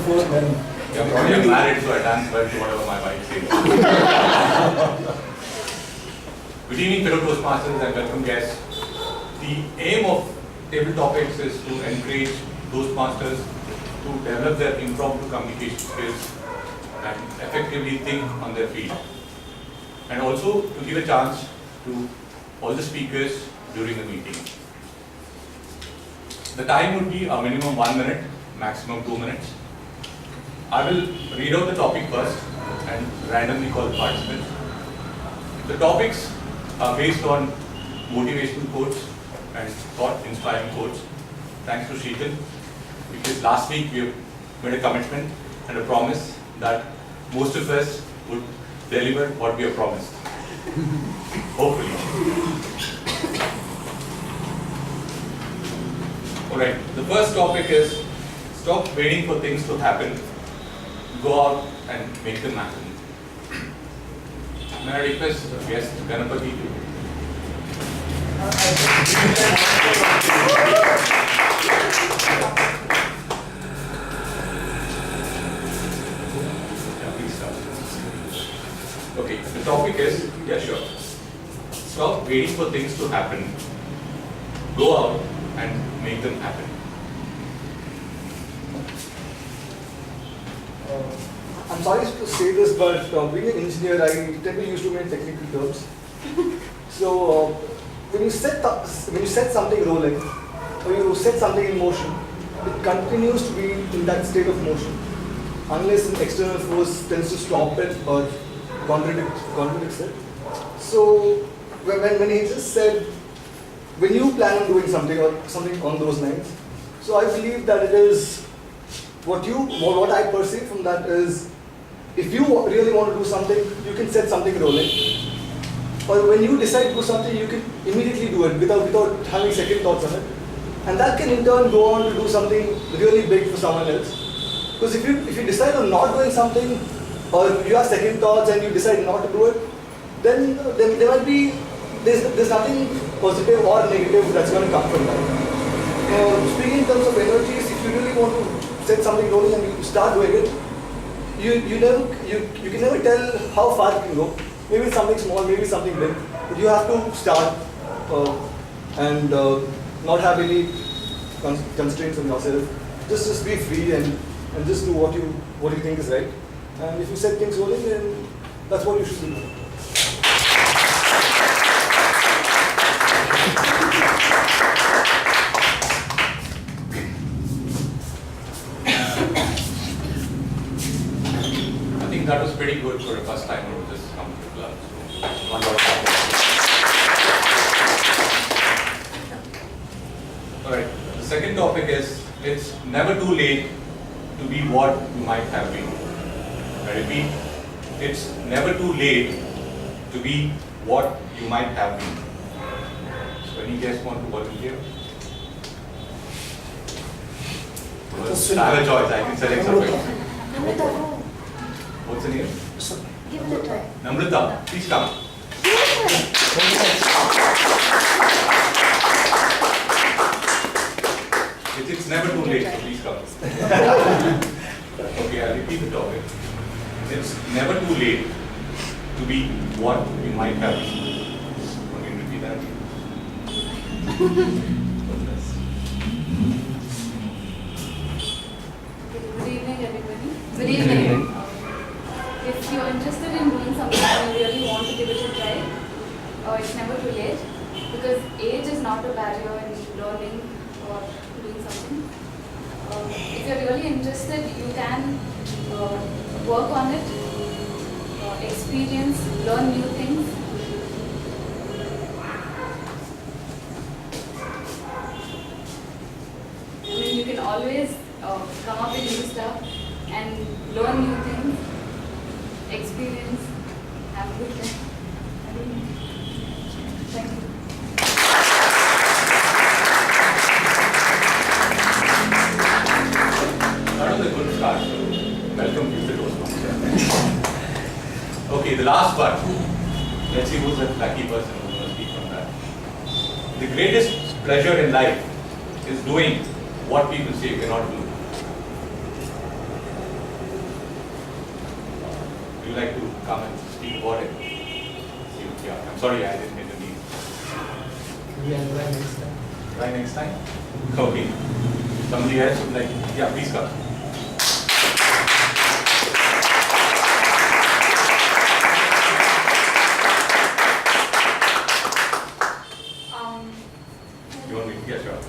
force men. Yeah, probably I'm married, so I dance well to whatever my wife says. Good evening, fellow Toastmasters and welcome guests. The aim of Table Topics is to encourage Toastmasters to develop their impromptu communication skills and effectively think on their feet. And also to give a chance to all the speakers during the meeting. The time would be a minimum 1 minute, maximum 2 minutes. I will read out the topic first and randomly call the participants. The topics are based on motivational quotes and thought-inspiring quotes. Thanks to Sheetal, because last week we made a commitment and a promise that most of us would deliver what we have promised. Hopefully. Alright, the first topic is stop waiting for things to happen. Go out and make them happen. May I request guest Ganapati to Okay, the topic is, yeah sure. Stop waiting for things to happen. Go out and make them happen. I'm sorry to say this, but being an engineer, I tend to use too many technical terms. So when you set something rolling, or you set something in motion, it continues to be in that state of motion, unless an external force tends to stop it or contradicts it. So when he just said, when you plan on doing something or something on those lines, so I believe that it is what I perceive from that is, if you really want to do something, you can set something rolling. Or when you decide to do something, you can immediately do it without having second thoughts on it. And that can in turn go on to do something really big for someone else. Because if you decide on not doing something, or you have second thoughts and you decide not to do it, then there might be, there's nothing positive or negative that's going to come from that. Speaking in terms of energies, if you really want to set something rolling and you start doing it, you can never tell how far it can go. Maybe it's something small, maybe something big, but you have to start and not have any constraints on yourself. Just be free and just do what you think is right. And if you set things rolling, then that's what you should do. That was pretty good for a first timer who just come to the club. So, one more time. Alright, the second topic is, it's never too late to be what you might have been. I repeat, it's never too late to be what you might have been. So any guests want to volunteer? I have a choice, I can select something. What's the name? Give it a try. Namrata, please come. It's never too late, so please come. Okay, I'll repeat the topic. It's never too late to be what you might have been. Want me to repeat that? Good evening, everybody. Good evening. If you're interested in doing something and you really want to give it a try, it's never too late, because age is not a barrier in learning or doing something. If you're really interested, you can work on it, experience, learn new things. I mean, you can always come up with new stuff and learn new things. Experience, have a good time. Thank you. That was a good start. Welcome to the Toastmaster. Okay, the last one. Let's see who's the lucky person who's going to speak on that. The greatest pleasure in life is doing what people say you cannot do. you like to come and speak about it? Yeah, I'm sorry I didn't get the name. Yeah, try next time. Try next time? Okay. Somebody else would like, yeah, please come. You want me to? Yeah, sure.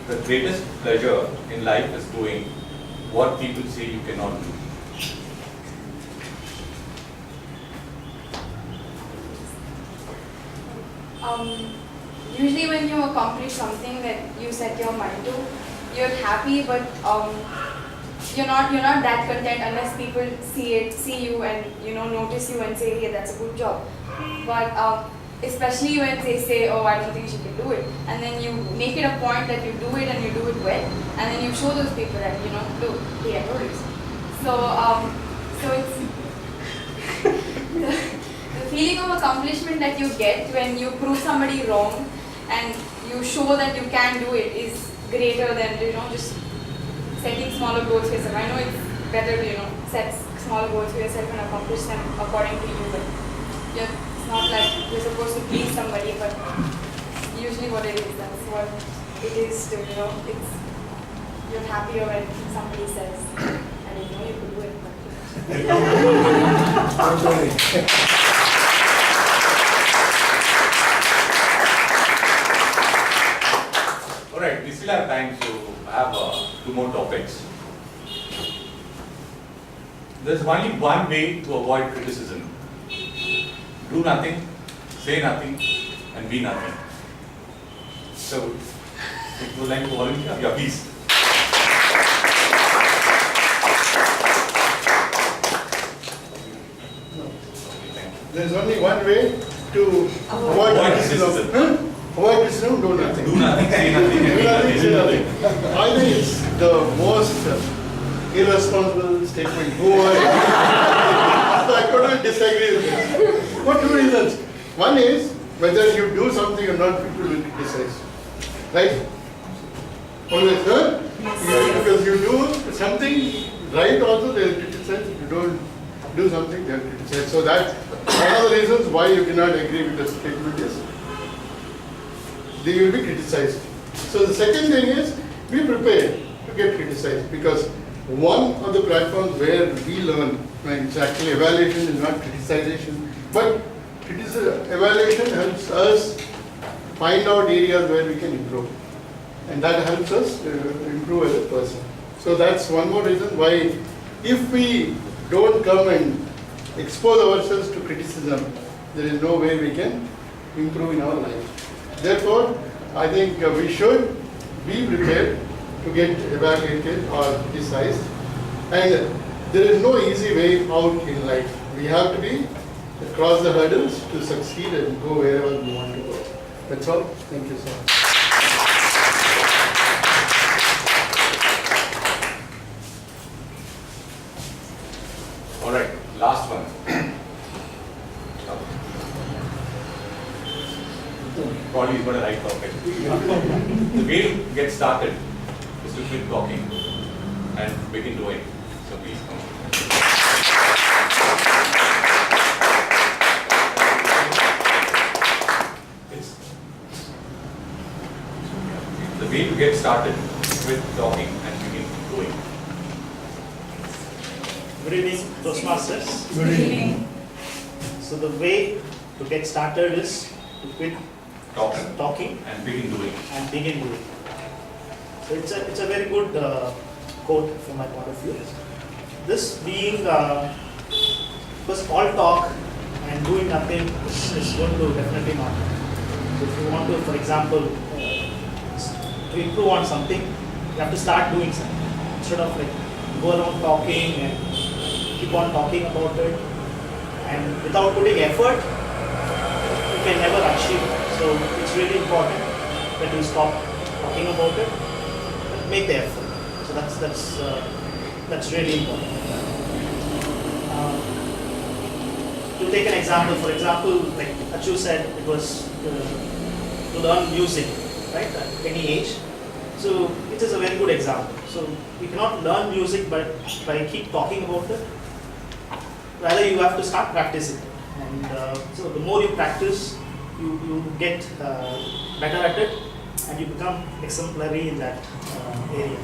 The greatest pleasure in life is doing what people say you cannot do. Usually when you accomplish something that you set your mind to, you're happy, but you're not that content unless people see you and notice you and say, hey, that's a good job. But especially when they say, oh, I don't think she can do it, and then you make it a point that you do it and you do it well, and then you show those people that look, hey, I told you. So it's the feeling of accomplishment that you get when you prove somebody wrong and you show that you can do it is greater than just setting smaller goals for yourself. I know it's better to set smaller goals for yourself and accomplish them according to you, but it's not like you're supposed to please somebody, but usually what it is, that's what it is to it's you're happier when somebody says, I didn't know you could do it, but Alright, we still have time, so I have 2 more topics. There's only one way to avoid criticism. Do nothing, say nothing, and be nothing. So, if you would like to volunteer, yeah, please. There's only one way to avoid criticism. Avoid criticism, do nothing. Do nothing, say nothing, and Do be nothing, say nothing. nothing. I think it's the most irresponsible statement. I couldn't disagree with this. For 2 reasons. One is whether you do something or not, people will criticize. Right? Always, huh? Because you do something right also, they will criticize. If you don't do something, they will criticize. So that's one of the reasons why you cannot agree with the statement is they will be criticized. So the second thing is be prepared to get criticized, because one of the platforms where we learn, when it's actually evaluation is not criticization, but evaluation helps us find out areas where we can improve, and that helps us improve as a person. So that's one more reason why if we don't come and expose ourselves to criticism, there is no way we can improve in our life. Therefore, I think we should be prepared to get evaluated or criticized, and there is no easy way out in life. We have to be cross the hurdles to succeed and go wherever we want to go. That's all. Thank you so much. All right, last one. Probably is going to write perfect. The way to get started is to quit talking and begin doing. So please come. The way to get started is quit talking and begin doing. Good evening, Toastmasters. Good evening. So the way to get started is to quit talking And begin doing. and begin doing. So it's a very good quote from my point of view. This being, because all talk and doing nothing is going to definitely not. So if you want to, for example, to improve on something, you have to start doing something. Instead of like go around talking and keep on talking about it, and without putting effort, you can never achieve it. So it's really important that you stop talking about it, but make the effort. So that's really important. To take an example, for example, like Achu said, it was to learn music, right, at any age. So it is a very good example. So we cannot learn music by keep talking about it. rather you have to start practicing. And so the more you practice, you get better at it, and you become exemplary in that area.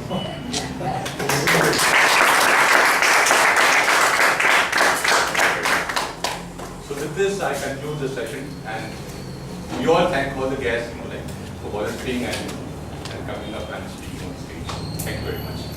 So with this, I conclude the session, and we all thank all the guests, for volunteering and coming up and speaking on stage. Thank you very much.